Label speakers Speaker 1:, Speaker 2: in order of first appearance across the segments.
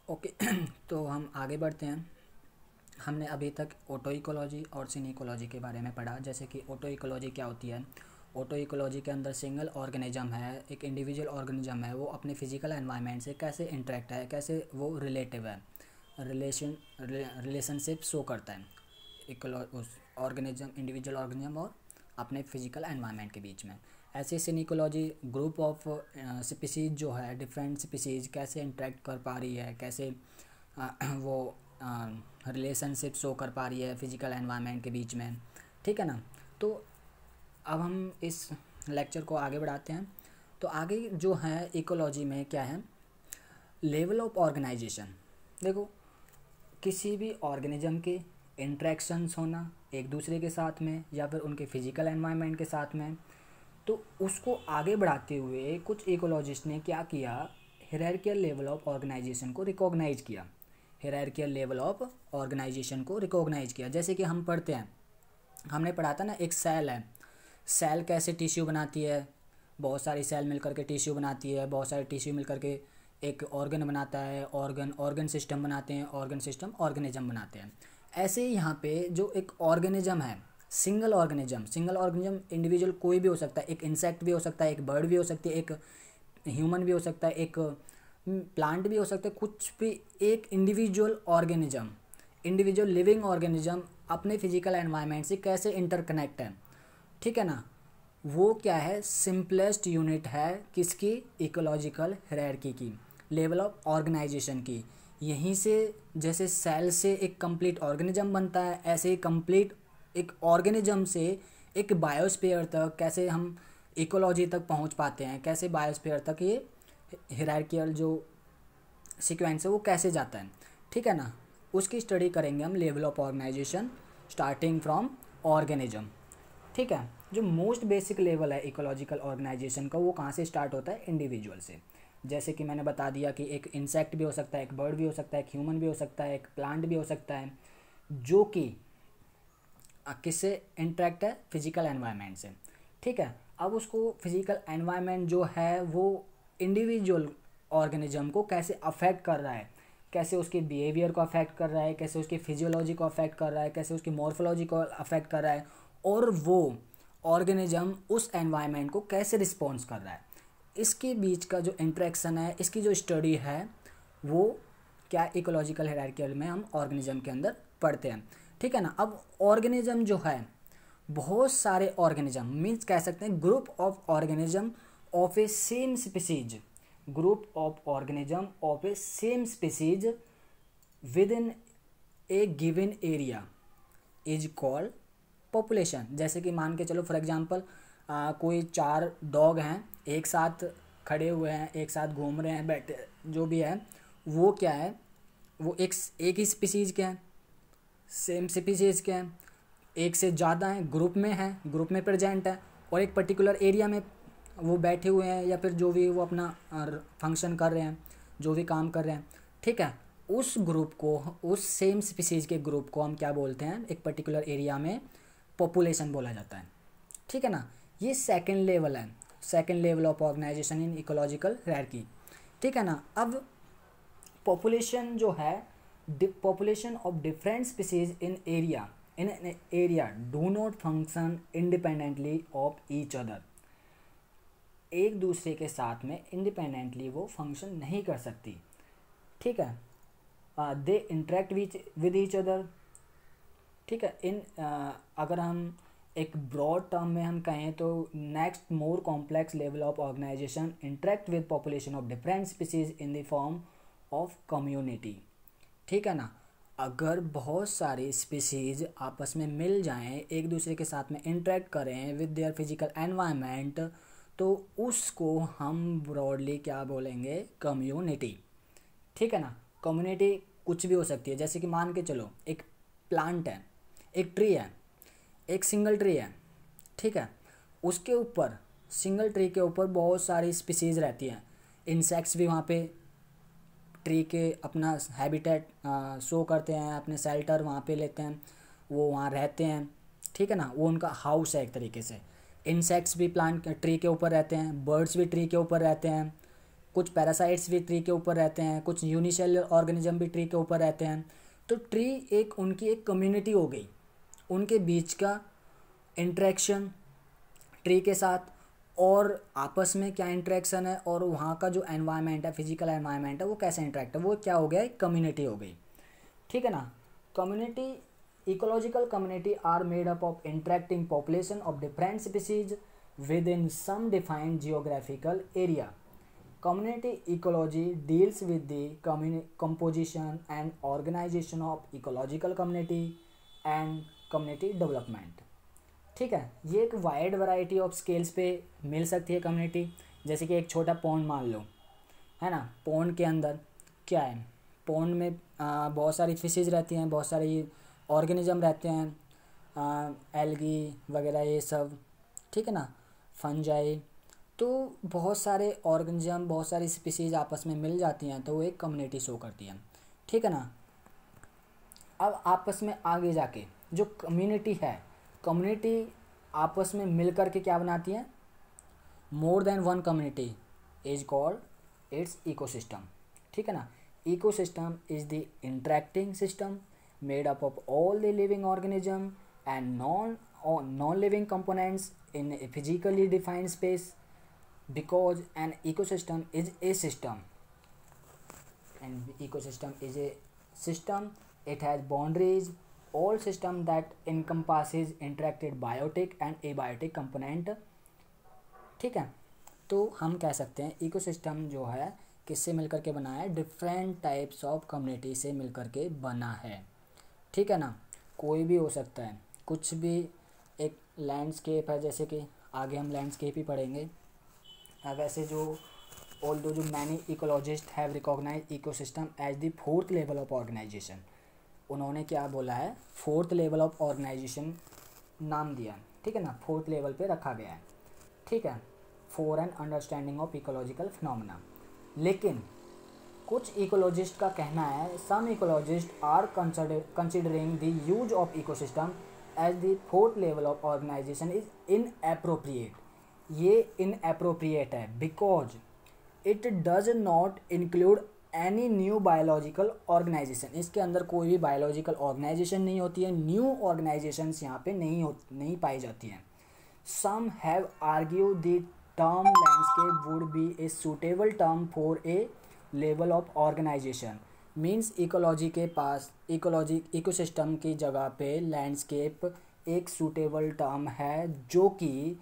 Speaker 1: Okay. तो हम आगे बढ़ते हैं। हमने अभी तक ऑटो इकोलॉजी और सिन इकोलॉजी के बारे में पढ़ा। जैसे कि ऑटो इकोलॉजी क्या होती है। ऑटो इकोलॉजी के अंदर सिंगल ऑर्गेनिज्म है, एक इंडिविजुअल ऑर्गेनिज्म है, वो अपने फिजिकल एनवायरनमेंट से कैसे इंटरेक्ट है, कैसे वो रिलेटिव है, रिलेशनशिप शो करता है उस ऑर्गेनिज्म, इंडिविजुअल ऑर्गेनिज्म और अपने फिजिकल एनवायरनमेंट के बीच में। ऐसे सिनिकोलॉजी ग्रुप ऑफ स्पीसीज जो है, डिफरेंट स्पीसीज कैसे इंटरेक्ट कर पा रही है, कैसे वो रिलेशनशिप शो कर पा रही है फिजिकल एनवायरनमेंट के बीच में। ठीक है ना। तो अब हम इस लेक्चर को आगे बढ़ाते हैं। तो आगे जो है इकोलॉजी में क्या है, लेवल ऑफ ऑर्गेनाइजेशन। देखो, किसी भी ऑर्गेनिज्म के इंट्रैक्शंस होना एक दूसरे के साथ में या फिर उनके फिजिकल एनवायरनमेंट के साथ में, तो उसको आगे बढ़ाते हुए कुछ इकोलॉजिस्ट ने क्या किया, हायरार्कियल लेवल ऑफ ऑर्गेनाइजेशन को रिकॉग्नाइज किया। हायरार्कियल लेवल ऑफ ऑर्गेनाइजेशन को रिकॉग्नाइज किया। जैसे कि हम पढ़ते हैं, हमने पढ़ा था ना, एक सेल है, सेल कैसे टिश्यू बनाती है, बहुत सारी सेल मिलकर के टिश्यू बनाती है, बहुत सारे टिश्यू मिलकर के एक ऑर्गन बनाता है, ऑर्गन सिस्टम बनाते हैं, ऑर्गन सिस्टम ऑर्गेनिज्म बनाते हैं। ऐसे ही यहाँ पे जो एक ऑर्गेनिज्म है, सिंगल ऑर्गेनिज्म इंडिविजुअल कोई भी हो सकता है, एक इंसेक्ट भी हो सकता है, एक बर्ड भी हो सकती है, एक ह्यूमन भी हो सकता है, एक प्लांट भी हो सकता है, कुछ भी एक individual organism, individual living organism अपने फिजिकल एनवायरनमेंट से कैसे इंटरकनेक्ट है। ठीक है ना। वो क्या है, सिंपलेस्ट यूनिट है किसकी, इकोलॉजिकल हायरार्की की, लेवल ऑफ ऑर्गेनाइजेशन की। यहीं से जैसे सेल से एक कंप्लीट ऑर्गेनिज्म बनता है, ऐसे ही कंप्लीट एक ऑर्गेनिज्म से एक बायोस्फीयर तक कैसे हम इकोलॉजी तक पहुंच पाते हैं, कैसे बायोस्फीयर तक ये हायरार्कियल जो सीक्वेंस है वो कैसे जाता है। ठीक है ना। उसकी स्टडी करेंगे हम, level of organisation starting from organism. ठीक है। जो मोस्ट बेसिक लेवल है इकोलॉजिकल ऑर्गेनाइजेशन का, वो कहाँ से स्टार्ट होता है, इंडिविजुअल से। जैसे कि मैंने बता दिया कि एक इंसेक्ट भी हो सकता है, एक बर्ड भी हो सकता है, एक ह्यूमन भी हो सकता है, एक प्लांट भी हो सकता है, जो कि किससे इंटरेक्ट है, फिजिकल एनवायरनमेंट से। ठीक है। अब उसको फिजिकल एनवायरनमेंट जो है वो इंडिविजुअल ऑर्गेनिज्म को कैसे अफेक्ट कर रहा है, कैसे उसके बिहेवियर को अफेक्ट कर रहा है, कैसे उसकी फिजियोलॉजी को अफेक्ट कर रहा है, कैसे उसकी मॉर्फोलॉजी को अफेक्ट कर रहा है, और वो ऑर्गेनिज्म उस एनवायरनमेंट को कैसे रिस्पॉन्स कर रहा है, इसके बीच का जो इंटरेक्शन है, इसकी जो स्टडी है, वो क्या इकोलॉजिकल हायरार्की में हम ऑर्गेनिज्म के अंदर पढ़ते हैं। ठीक है ना। अब ऑर्गेनिज्म जो है, बहुत सारे ऑर्गेनिज्म मीन्स कह सकते हैं group of organism of A same species, group of organism of A same species with in A given area is called population. जैसे कि मान के चलो फॉर एग्जांपल कोई 4 डॉग हैं, एक साथ खड़े हुए हैं, एक साथ घूम रहे हैं, बैठे, जो भी है, वो क्या है, वो एक ही स्पीसीज के हैं, सेम स्पीसीज के हैं, एक से ज़्यादा हैं, ग्रुप में हैं, ग्रुप में प्रेजेंट है, और एक पर्टिकुलर एरिया में वो बैठे हुए हैं, या फिर जो भी वो अपना फंक्शन कर रहे हैं, जो भी काम कर रहे हैं। ठीक है। उस ग्रुप को, उस सेम स्पीसीज के ग्रुप को हम क्या बोलते हैं, एक पर्टिकुलर एरिया में पॉपुलेशन बोला जाता है। ठीक है ना। ये सेकंड लेवल है, second level of organisation in ecological hierarchy. ठीक है ना। अब पॉपुलेशन जो है, population of different species in area do not function independently of each other. एक दूसरे के साथ में इंडिपेंडेंटली वो फंक्शन नहीं कर सकती। ठीक है। They interact with each other. ठीक है। अगर हम एक ब्रॉड टर्म में हम कहें तो next more complex level of organisation interact with population of different species in the form of community. ठीक है ना। अगर बहुत सारे स्पीसीज आपस में मिल जाएं, एक दूसरे के साथ में इंटरेक्ट करें विद देयर फिजिकल एनवायरनमेंट, तो उसको हम ब्रॉडली क्या बोलेंगे, कम्युनिटी। ठीक है ना। कम्युनिटी कुछ भी हो सकती है। जैसे कि मान के चलो एक प्लांट है, एक ट्री है, एक सिंगल ट्री है। ठीक है। उसके ऊपर, सिंगल ट्री के ऊपर बहुत सारी स्पीसीज रहती हैं, इंसेक्ट्स भी वहाँ पे ट्री के अपना हैबिटेट शो करते हैं, अपने शेल्टर वहाँ पे लेते हैं, वो वहाँ रहते हैं। ठीक है ना। वो उनका हाउस है एक तरीके से। इंसेक्ट्स भी प्लांट ट्री के ऊपर रहते हैं, बर्ड्स भी ट्री के ऊपर रहते हैं। कुछ पैरासाइट्स भी ट्री के ऊपर रहते हैं, कुछ यूनिसेलुलर ऑर्गेनिज्म भी ट्री के ऊपर रहते हैं। तो ट्री एक उनकी एक कम्युनिटी हो गई, उनके बीच का इंटरेक्शन ट्री के साथ और आपस में क्या इंटरेक्शन है, और वहाँ का जो एनवायरनमेंट है, फिजिकल एनवायरनमेंट है, वो कैसे इंटरेक्ट है, वो क्या हो गया, एक कम्युनिटी हो गई। ठीक है ना। Community, ecological community are made up of interacting population of different species within some defined geographical area. Community ecology deals with the composition and organization of ecological community and community development। ठीक है, ये एक wide variety of scales पे मिल सकती है community. जैसे कि एक छोटा पॉन्ड मान लो, है ना। पॉन्ड के अंदर क्या है, पॉन्ड में बहुत सारी फिशेज रहती हैं, बहुत सारी ऑर्गेनिज्म रहते हैं, एल्गी वगैरह ये सब, ठीक है ना, फंजाई। तो बहुत सारे ऑर्गेनिज्म, बहुत सारी स्पीसीज आपस में मिल जाती हैं, तो वो एक कम्युनिटी शो करती है। ठीक है ना। अब आपस में आगे जाके जो कम्युनिटी है, कम्युनिटी आपस में मिल कर के क्या बनाती है, more than one community is called its ecosystem. ठीक है ना। Ecosystem is the interacting system made up of all the living organism and non living components in A physically defined space. Because an ecosystem is a system, and ecosystem is a system, it has boundaries. All system that encompasses interacted biotic and abiotic component। ठीक है। तो हम कह सकते हैं ecosystem जो है किससे मिलकर के बना है, डिफरेंट टाइप्स ऑफ कम्युनिटी से मिलकर के बना है। ठीक है ना। कोई भी हो सकता है, कुछ भी। एक लैंडस्केप है, जैसे कि आगे हम लैंडस्केप ही पढ़ेंगे। वैसे जो many ecologist have recognise ecosystem as the fourth level of organisation. उन्होंने क्या बोला है, फोर्थ लेवल ऑफ ऑर्गेनाइजेशन नाम दिया। ठीक है ना, फोर्थ लेवल पे रखा गया है। ठीक है, for an understanding of ecological phenomena. लेकिन कुछ इकोलॉजिस्ट का कहना है, some ecologists are considering the use of ecosystem as the fourth level of organisation is inappropriate. ये इनएप्रोप्रिएट है because it does not include any new biological organisation. इसके अंदर कोई भी बायोलॉजिकल ऑर्गेनाइजेशन नहीं होती है, न्यू ऑर्गेनाइजेशंस यहाँ पे नहीं पाई जाती हैं। Some have argue the term landscape would be a suitable term for a level of organisation. Means ecology के पास, इकोसिस्टम की जगह पे लैंडस्केप एक सूटेबल टर्म है, जो कि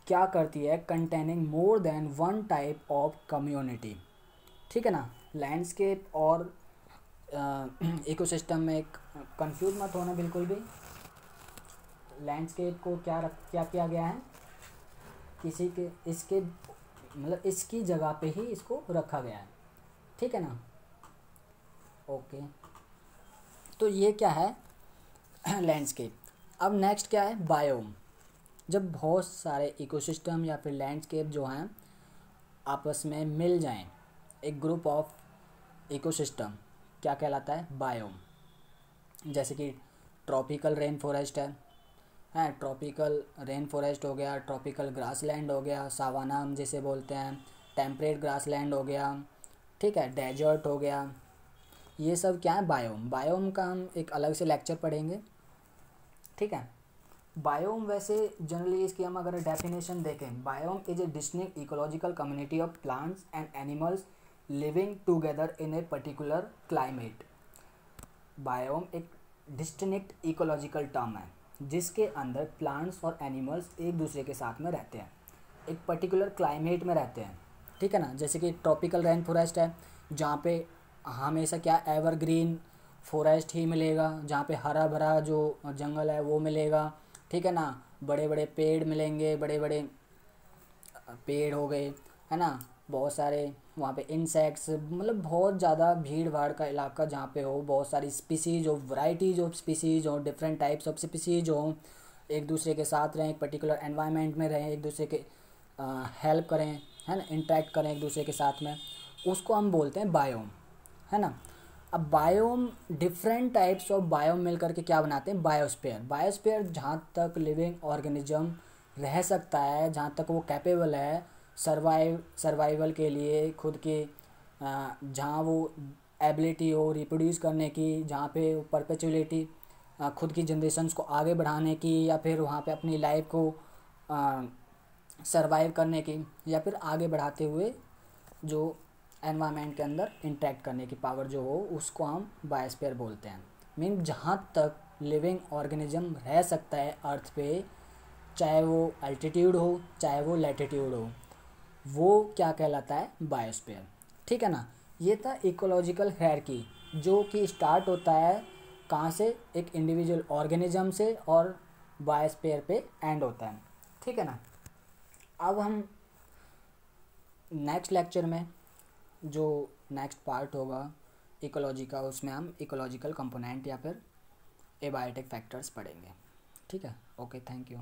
Speaker 1: क्या करती है, containing more than one type of community. ठीक है ना। लैंडस्केप और इकोसिस्टम में एक कंफ्यूज मत होना बिल्कुल भी। लैंडस्केप को क्या किया गया है, इसकी जगह पे ही इसको रखा गया है। ठीक है ना। ओके, तो ये क्या है, लैंडस्केप। अब नेक्स्ट क्या है, बायोम। जब बहुत सारे इकोसिस्टम या फिर लैंडस्केप जो हैं आपस में मिल जाएं, एक ग्रुप ऑफ इकोसिस्टम क्या कहलाता है, बायोम। जैसे कि ट्रॉपिकल रेन फॉरेस्ट है, ट्रॉपिकल रेन फॉरेस्ट हो गया, ट्रॉपिकल ग्रासलैंड हो गया, सावाना हम जिसे बोलते हैं, टेम्परेट ग्रासलैंड हो गया, ठीक है, डेजर्ट हो गया। ये सब क्या है, बायोम। बायोम का हम एक अलग से लेक्चर पढ़ेंगे। ठीक है। बायोम वैसे जनरली इसकी हम अगर डेफिनेशन देखें, biome is a distinct ecological community of plants and animals living together in a particular climate. Biome एक डिस्टिंक्ट इकोलॉजिकल टर्म है जिसके अंदर प्लांट्स और एनिमल्स एक दूसरे के साथ में रहते हैं, एक पर्टिकुलर क्लाइमेट में रहते हैं। ठीक है ना। जैसे कि ट्रॉपिकल रेन फॉरेस्ट है, जहाँ पे हमेशा क्या, एवरग्रीन फॉरेस्ट ही मिलेगा, जहाँ पे हरा भरा जो जंगल है वो मिलेगा। ठीक है ना। बड़े बड़े पेड़ मिलेंगे, बड़े बड़े पेड़ हो गए, है ना, बहुत सारे वहाँ पे इंसेक्ट्स, मतलब बहुत ज़्यादा भीड़ भाड़ का इलाका जहाँ पे हो, बहुत सारी स्पीसीज हो, वैरायटीज ऑफ स्पीसीज हो, डिफरेंट टाइप्स ऑफ स्पीसीज हो, एक दूसरे के साथ रहें, एक पर्टिकुलर एनवायरनमेंट में रहें, एक दूसरे के हेल्प करें, है ना, इंटरेक्ट करें एक दूसरे के साथ में, उसको हम बोलते हैं बायोम, है ना। अब biome, different types of biome मिल करके क्या बनाते हैं, बायोस्फीयर। बायोस्फीयर जहाँ तक लिविंग ऑर्गेनिज्म रह सकता है, जहाँ तक वो कैपेबल है, सर्वाइवल के लिए खुद के जहाँ वो एबिलिटी हो रिप्रोड्यूस करने की, जहाँ पे परपेचुअलिटी खुद की जनरेशन्स को आगे बढ़ाने की, या फिर वहाँ पे अपनी लाइफ को सरवाइव करने की, या फिर आगे बढ़ाते हुए जो एनवायरनमेंट के अंदर इंटरेक्ट करने की पावर जो हो, उसको हम बायोस्फीयर बोलते हैं। मीन जहाँ तक लिविंग ऑर्गेनिज्म रह सकता है अर्थ पे, चाहे वो अल्टीट्यूड हो चाहे वो लैटिट्यूड हो, वो क्या कहलाता है, बायोस्फीयर। ठीक है ना। ये था इकोलॉजिकल हायरार्की, जो कि स्टार्ट होता है कहाँ से, एक इंडिविजुअल ऑर्गेनिज्म से, और बायोस्फीयर पे एंड होता है। ठीक है ना। अब हम नेक्स्ट लेक्चर में जो नेक्स्ट पार्ट होगा इकोलॉजी का, उसमें हम इकोलॉजिकल कंपोनेंट या फिर एबायोटिक फैक्टर्स पढ़ेंगे। ठीक है। Okay, thank you.